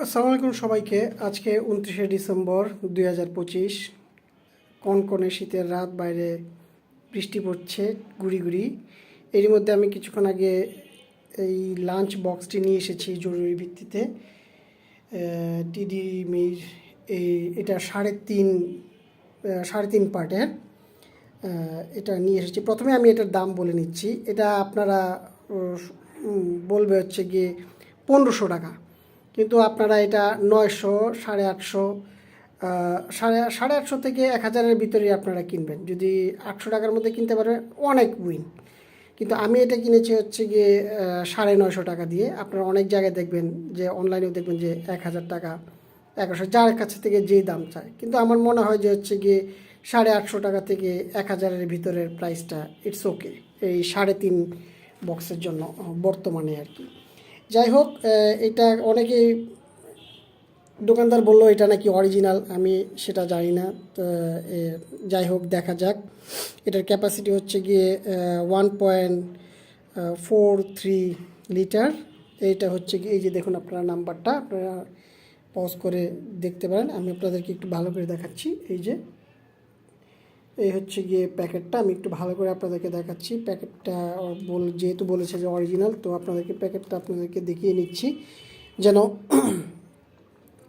আসসালামু আলাইকুম সবাইকে। আজকে 29শে ডিসেম্বর 2025। কনকনে শীতের রাত, বাইরে বৃষ্টি পড়ছে গুড়ি গুড়ি। এরই মধ্যে আমি কিছুক্ষণ আগে এই লাঞ্চ বক্সটি নিয়ে এসেছি জরুরি ভিত্তিতে। টিডি মির এটা সাড়ে তিন পার্টের এটা নিয়ে এসেছি। প্রথমে আমি এটার দাম বলে নিচ্ছি। এটা আপনারা বলবে হচ্ছে গিয়ে 1500 টাকা, কিন্তু আপনারা এটা 900, 850, সাড়ে আটশো থেকে 1000-এর ভিতরেই আপনারা কিনবেন। যদি 800 টাকার মধ্যে কিনতে পারেন অনেক উইন। কিন্তু আমি এটা কিনেছি হচ্ছে গিয়ে 950 টাকা দিয়ে। আপনারা অনেক জায়গায় দেখবেন যে অনলাইনেও দেখবেন যে 1000 টাকা, 1100, যার কাছে থেকে যেই দাম চায়। কিন্তু আমার মনে হয় যে হচ্ছে গিয়ে 850 টাকা থেকে 1000-এর ভিতরের প্রাইসটা ইটস ওকে এই 3.5 বক্সের জন্য বর্তমানে আর কি। যাই হোক, এটা অনেকেই দোকানদার বললো এটা নাকি অরিজিনাল, আমি সেটা জানি না। তো যাই হোক, দেখা যাক। এটার ক্যাপাসিটি হচ্ছে গিয়ে 1.43 লিটার। এইটা হচ্ছে গিয়ে এই যে দেখুন আপনারা নাম্বারটা আপনারা পজ করে দেখতে পারেন। আমি আপনাদেরকে একটু ভালো করে দেখাচ্ছি। এই হচ্ছে গিয়ে প্যাকেটটা। আমি একটু ভালো করে আপনাদেরকে দেখাচ্ছি প্যাকেটটা। যেহেতু বলেছে যে অরিজিনাল, তো প্যাকেটটা আপনাদেরকে দেখিয়ে নিচ্ছি যেন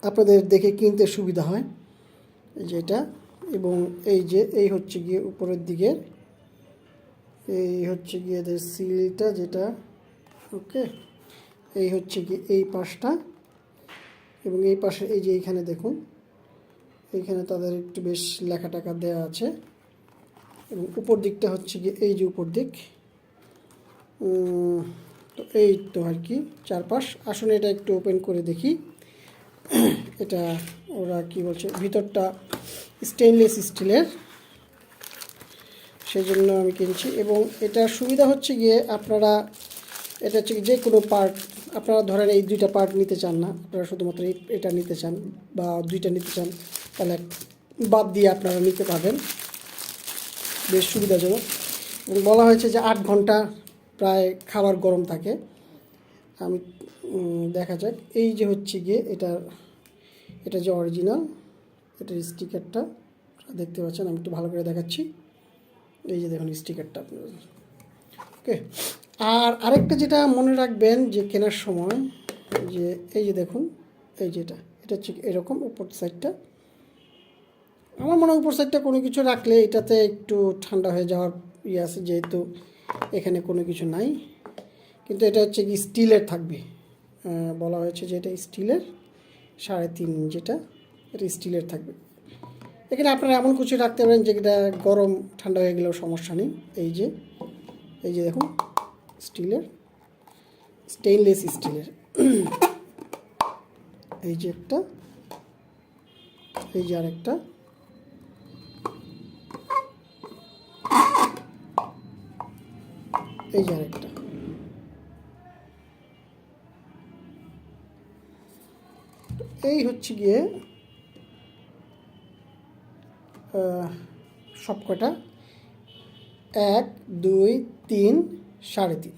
আপনাদের দেখে কিনতে সুবিধা হয়। এই যে এটা, এবং এই হচ্ছে গিয়ে উপরের দিকে এই হচ্ছে গিয়ে এদের সিলটা যেটা, ওকে। এই হচ্ছে গিয়ে এই পাশটা, এবং এই পাশে এই যে এইখানে দেখুন, এইখানে তাদের একটু বেশ লেখা টাকা দেওয়া আছে। এবং উপর দিকটা হচ্ছে গিয়ে এই যে উপর দিক। তো এই তো আর কি চারপাশ। আসুন এটা একটু ওপেন করে দেখি। এটা ওরা কি বলছে, ভিতরটা স্টেনলেস স্টিলের, সেই জন্য আমি কিনছি। এবং এটার সুবিধা হচ্ছে গিয়ে আপনারা এটা হচ্ছে যে কোনো পার্ট আপনারা ধরেন এই 2টা পার্ট নিতে চান না, আপনারা শুধুমাত্র এটা নিতে চান বা 2টা নিতে চান, তাহলে বাদ দিয়ে আপনারা নিতে পারবেন, বেশ সুবিধাজনক। এবং বলা হয়েছে যে 8 ঘন্টা প্রায় খাবার গরম থাকে। আমি দেখা যাক। এই যে হচ্ছে গিয়ে এটা যে অরিজিনাল, এটার স্টিকারটা দেখতে পাচ্ছেন। আমি একটু ভালো করে দেখাচ্ছি। এই যে দেখুন স্টিকারটা আপনার, ওকে। আর আরেকটা যেটা মনে রাখবেন যে কেনার সময়, যে এই যে দেখুন এটা হচ্ছে এরকম উপর সাইডটা। আমার মনে হয় উপর সাইডটা কোনো কিছু রাখলে এটাতে একটু ঠান্ডা হয়ে যাওয়ার আছে, যেহেতু এখানে কোনো কিছু নাই। কিন্তু এটা হচ্ছে কি স্টিলের থাকবে, বলা হয়েছে যে এটা স্টিলের 3.5 যেটা, এটা স্টিলের থাকবে। এখানে আপনারা এমন কিছু রাখতে পারেন যেটা গরম ঠান্ডা হয়ে গেলেও সমস্যা নেই। এই যে দেখুন স্টেনলেস স্টিলের এই যে একটা, এই যে আরেকটা, এই যে আরেকটা। এই হচ্ছে গিয়ে সবকটা 1, 2, 3, 3.5।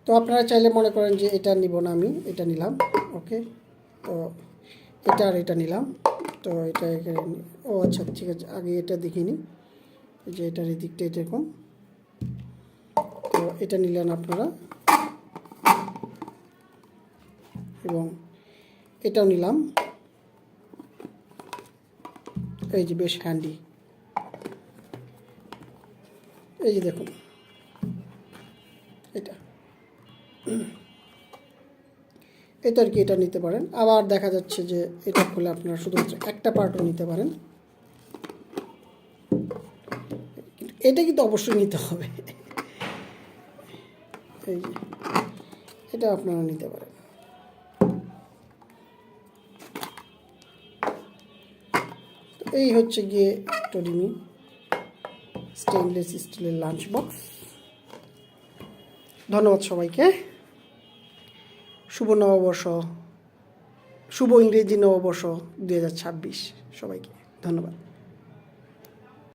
তো আপনারা চাইলে মনে করেন যে এটা নিব না, আমি এটা নিলাম, ওকে। তো এটা আর এটা নিলাম, তো এটা এখানে, ও আচ্ছা ঠিক আছে, আগে এটা দেখিনি যে এটার এই দিকটা এরকম। তো এটা নিলেন আপনারা, এবং এটাও নিলাম। এই যে বেশ হ্যান্ডি, এই যে দেখুন এটা আর কি, এটা নিতে পারেন। আবার দেখা যাচ্ছে যে এটা খুলে আপনারা শুধুমাত্র একটা পার্টও নিতে পারেন। এটা কিন্তু অবশ্যই নিতে হবে। এই যে এটা আপনারা নিতে পারেন। এই হচ্ছে গিয়ে টোডিমি স্টেনলেস স্টিলের লাঞ্চ বক্স। ধন্যবাদ সবাইকে। শুভ নববর্ষ, শুভ ইংরেজি নববর্ষ 2026 সবাইকে ধন্যবাদ।